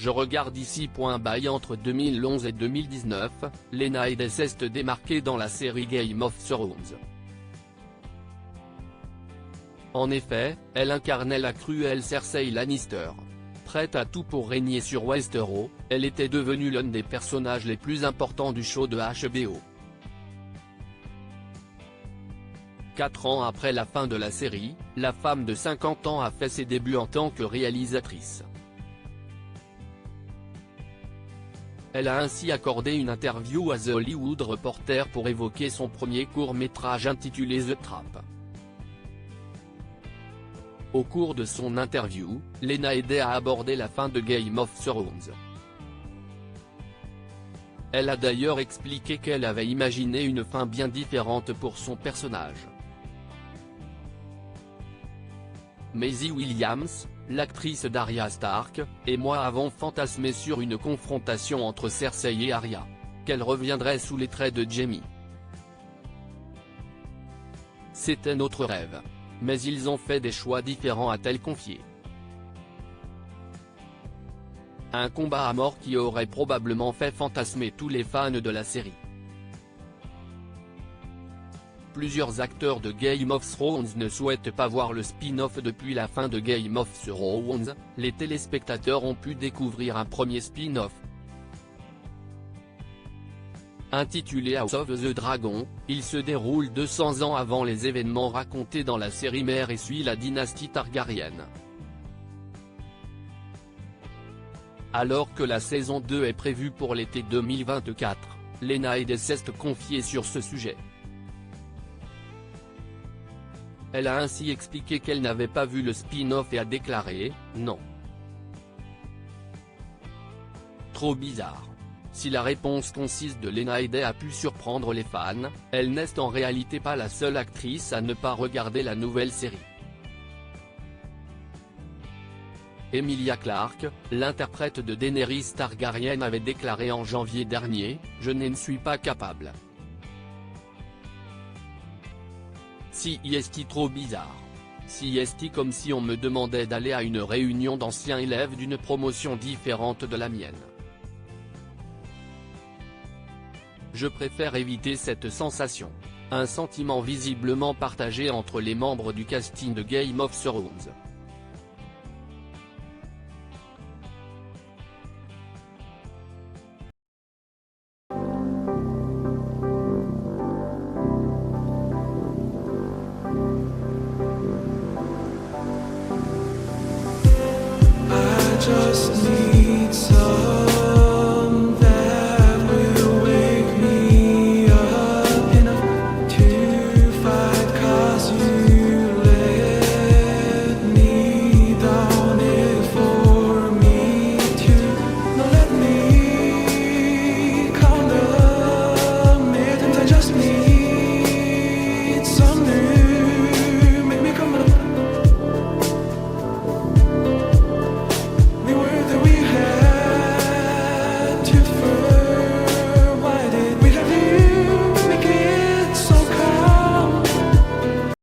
Je regarde ici. Bail entre 2011 et 2019, Lena Headey s'est démarquée dans la série Game of Thrones. En effet, elle incarnait la cruelle Cersei Lannister. Prête à tout pour régner sur Westeros, elle était devenue l'un des personnages les plus importants du show de HBO. 4 ans après la fin de la série, la femme de 50 ans a fait ses débuts en tant que réalisatrice. Elle a ainsi accordé une interview à The Hollywood Reporter pour évoquer son premier court-métrage intitulé The Trap. Au cours de son interview, Lena Headey a abordé la fin de Game of Thrones. Elle a d'ailleurs expliqué qu'elle avait imaginé une fin bien différente pour son personnage. Maisie Williams, l'actrice d'Arya Stark, et moi avons fantasmé sur une confrontation entre Cersei et Arya. Qu'elle reviendrait sous les traits de Jaime. C'était notre rêve. Mais ils ont fait des choix différents, a-t-elle confié. Un combat à mort qui aurait probablement fait fantasmer tous les fans de la série. Plusieurs acteurs de Game of Thrones ne souhaitent pas voir le spin-off. Depuis la fin de Game of Thrones, les téléspectateurs ont pu découvrir un premier spin-off. Intitulé House of the Dragon, il se déroule 200 ans avant les événements racontés dans la série mère et suit la dynastie Targaryen. Alors que la saison 2 est prévue pour l'été 2024, Lena Headey s'est confiée sur ce sujet. Elle a ainsi expliqué qu'elle n'avait pas vu le spin-off et a déclaré « Non. Trop bizarre ». Si la réponse concise de Lena Headey a pu surprendre les fans, elle n'est en réalité pas la seule actrice à ne pas regarder la nouvelle série. Emilia Clarke, l'interprète de Daenerys Targaryen, avait déclaré en janvier dernier « Je ne suis pas capable. Si est trop bizarre. Si est comme si on me demandait d'aller à une réunion d'anciens élèves d'une promotion différente de la mienne. Je préfère éviter cette sensation. » Un sentiment visiblement partagé entre les membres du casting de Game of Thrones.